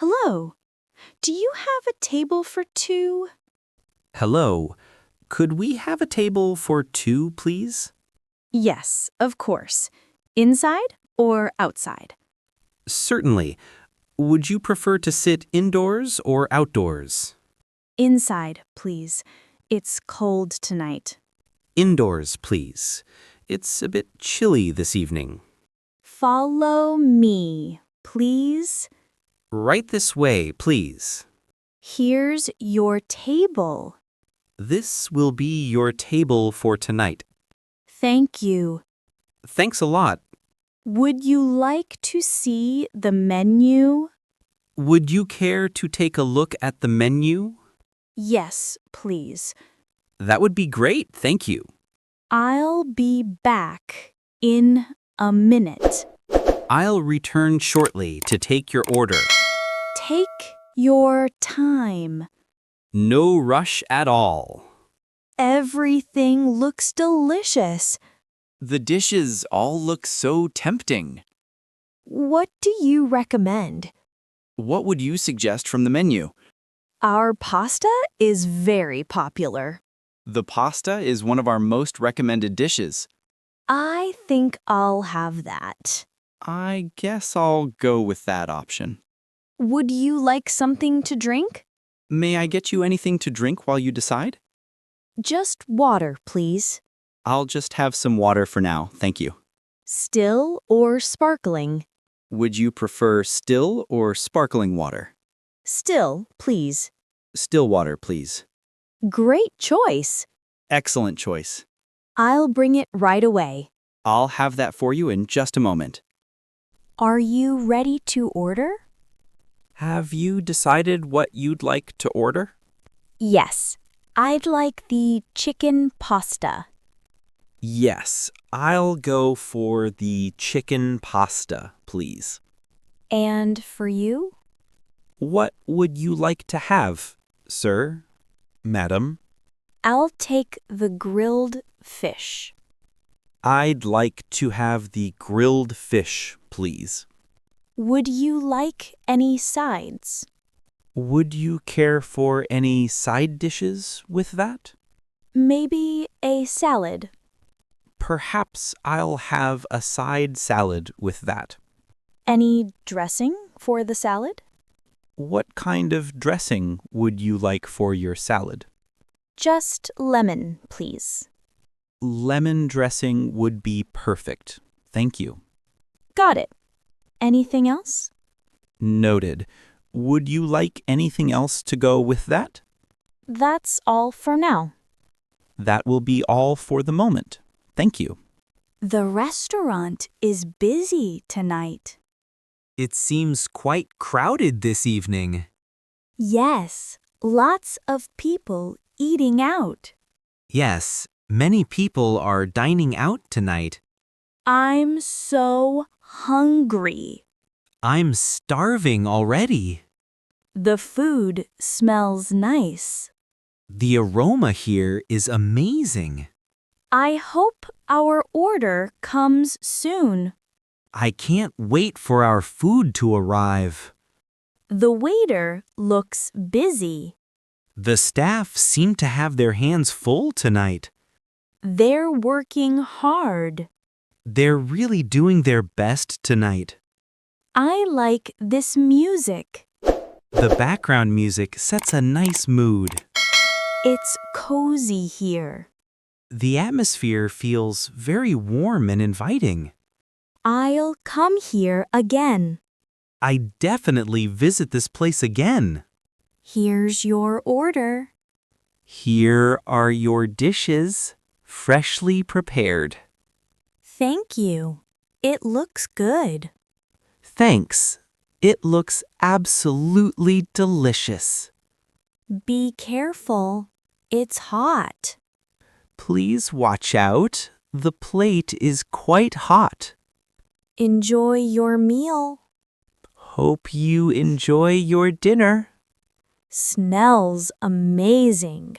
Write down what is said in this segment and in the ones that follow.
Hello. Do you have a table for two? Hello. Could we have a table for two, please? Yes, of course. Inside or outside? Certainly. Would you prefer to sit indoors or outdoors? Inside, please. It's cold tonight. Indoors, please. It's a bit chilly this evening. Follow me, please. Right this way, please. Here's your table. This will be your table for tonight. Thank you. Thanks a lot. Would you like to see the menu? Would you care to take a look at the menu? Yes, please. That would be great, thank you. I'll be back in a minute. I'll return shortly to take your order. Take your time. No rush at all. Everything looks delicious. The dishes all look so tempting. What do you recommend? What would you suggest from the menu? Our pasta is very popular. The pasta is one of our most recommended dishes. I think I'll have that. I guess I'll go with that option. Would you like something to drink? May I get you anything to drink while you decide? Just water, please. I'll just have some water for now, thank you. Still or sparkling? Would you prefer still or sparkling water? Still, please. Still water, please. Great choice. Excellent choice. I'll bring it right away. I'll have that for you in just a moment. Are you ready to order? Have you decided what you'd like to order? Yes. I'd like the chicken pasta. Yes, I'll go for the chicken pasta, please. And for you? What would you like to have, sir, madam? I'll take the grilled fish. I'd like to have the grilled fish, please. Would you like any sides? Would you care for any side dishes with that? Maybe a salad. Perhaps I'll have a side salad with that. Any dressing for the salad? What kind of dressing would you like for your salad? Just lemon, please. Lemon dressing would be perfect. Thank you. Got it. Anything else? Noted. Would you like anything else to go with that? That's all for now. That will be all for the moment. Thank you. The restaurant is busy tonight. It seems quite crowded this evening. Yes, lots of people eating out. Yes, many people are dining out tonight. I'm so hungry. I'm starving already. The food smells nice. The aroma here is amazing. I hope our order comes soon. I can't wait for our food to arrive. The waiter looks busy. The staff seem to have their hands full tonight. They're working hard. They're really doing their best tonight. I like this music. The background music sets a nice mood. It's cozy here. The atmosphere feels very warm and inviting. I'll come here again. I definitely visit this place again. Here's your order. Here are your dishes, freshly prepared. Thank you. It looks good. Thanks. It looks absolutely delicious. Be careful. It's hot. Please watch out. The plate is quite hot. Enjoy your meal. Hope you enjoy your dinner. Smells amazing.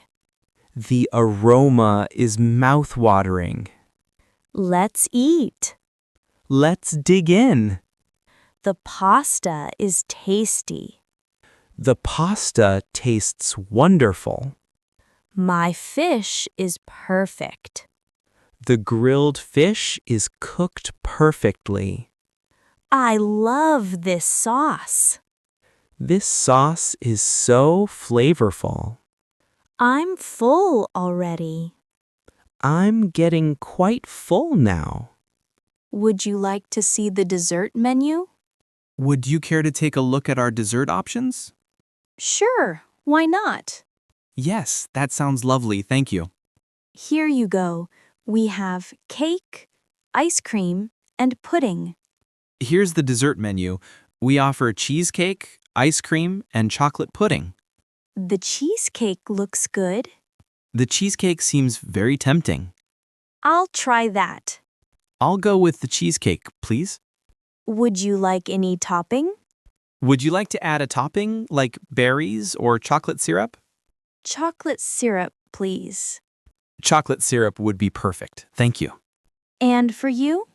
The aroma is mouth-watering. Let's eat. Let's dig in. The pasta is tasty. The pasta tastes wonderful. My fish is perfect. The grilled fish is cooked perfectly. I love this sauce. This sauce is so flavorful. I'm full already. I'm getting quite full now. Would you like to see the dessert menu? Would you care to take a look at our dessert options? Sure, why not? Yes, that sounds lovely, thank you. Here you go. We have cake, ice cream, and pudding. Here's the dessert menu. We offer cheesecake, ice cream, and chocolate pudding. The cheesecake looks good. The cheesecake seems very tempting. I'll try that. I'll go with the cheesecake, please. Would you like any topping? Would you like to add a topping, like berries or chocolate syrup? Chocolate syrup, please. Chocolate syrup would be perfect, thank you. And for you?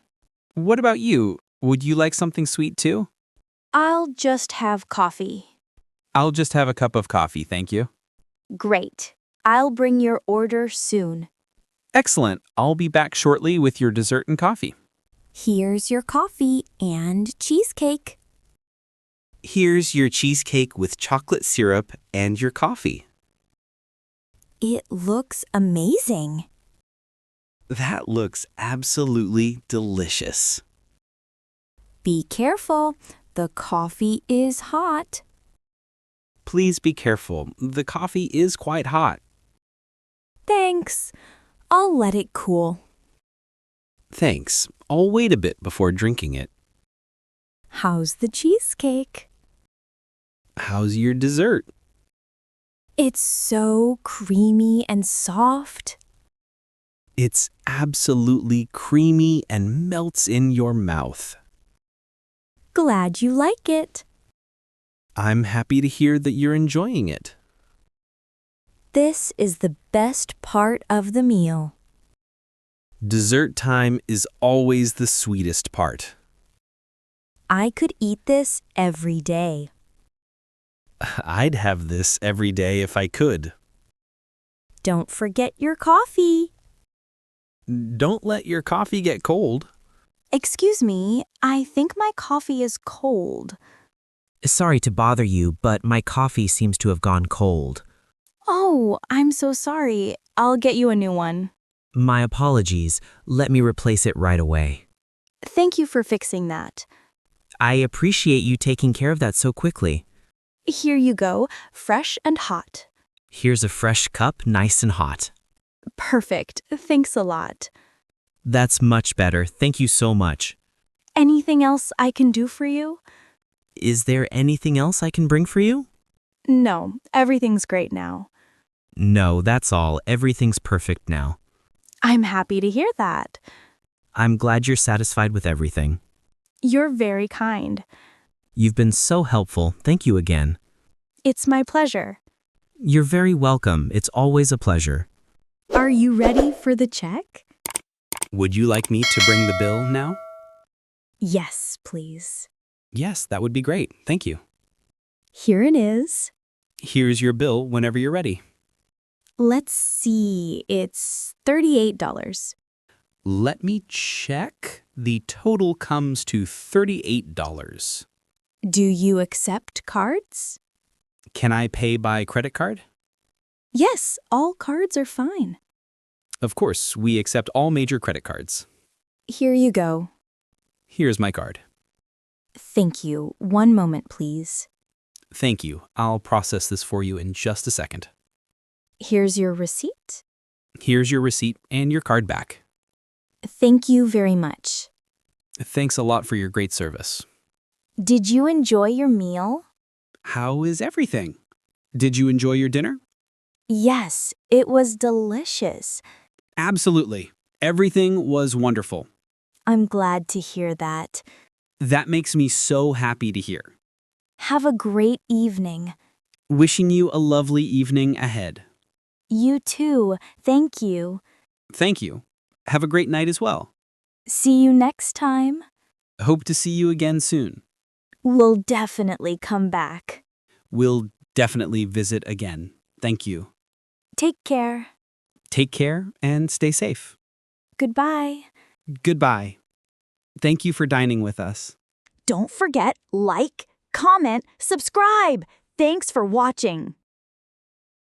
What about you? Would you like something sweet too? I'll just have coffee. I'll just have a cup of coffee, thank you. Great. I'll bring your order soon. Excellent. I'll be back shortly with your dessert and coffee. Here's your coffee and cheesecake. Here's your cheesecake with chocolate syrup and your coffee. It looks amazing. That looks absolutely delicious. Be careful. The coffee is hot. Please be careful. The coffee is quite hot. Thanks. I'll let it cool. Thanks. I'll wait a bit before drinking it. How's the cheesecake? How's your dessert? It's so creamy and soft. It's absolutely creamy and melts in your mouth. Glad you like it. I'm happy to hear that you're enjoying it. This is the best part of the meal. Dessert time is always the sweetest part. I could eat this every day. I'd have this every day if I could. Don't forget your coffee. Don't let your coffee get cold. Excuse me, I think my coffee is cold. Sorry to bother you, but my coffee seems to have gone cold. Oh, I'm so sorry. I'll get you a new one. My apologies. Let me replace it right away. Thank you for fixing that. I appreciate you taking care of that so quickly. Here you go, fresh and hot. Here's a fresh cup, nice and hot. Perfect. Thanks a lot. That's much better. Thank you so much. Anything else I can do for you? Is there anything else I can bring for you? No, everything's great now. No, that's all. Everything's perfect now. I'm happy to hear that. I'm glad you're satisfied with everything. You're very kind. You've been so helpful. Thank you again. It's my pleasure. You're very welcome. It's always a pleasure. Are you ready for the check? Would you like me to bring the bill now? Yes, please. Yes, that would be great. Thank you. Here it is. Here's your bill whenever you're ready. Let's see, it's $38. Let me check. The total comes to $38. Do you accept cards? Can I pay by credit card? Yes, all cards are fine. Of course, we accept all major credit cards. Here you go. Here's my card. Thank you. One moment, please. Thank you. I'll process this for you in just a second. Here's your receipt. Here's your receipt and your card back. Thank you very much. Thanks a lot for your great service. Did you enjoy your meal? How is everything? Did you enjoy your dinner? Yes, it was delicious. Absolutely. Everything was wonderful. I'm glad to hear that. That makes me so happy to hear. Have a great evening. Wishing you a lovely evening ahead. You too. Thank you. Thank you. Have a great night as well. See you next time. Hope to see you again soon. We'll definitely come back. We'll definitely visit again. Thank you. Take care. Take care and stay safe. Goodbye. Goodbye. Thank you for dining with us. Don't forget, like, comment, subscribe. Thanks for watching.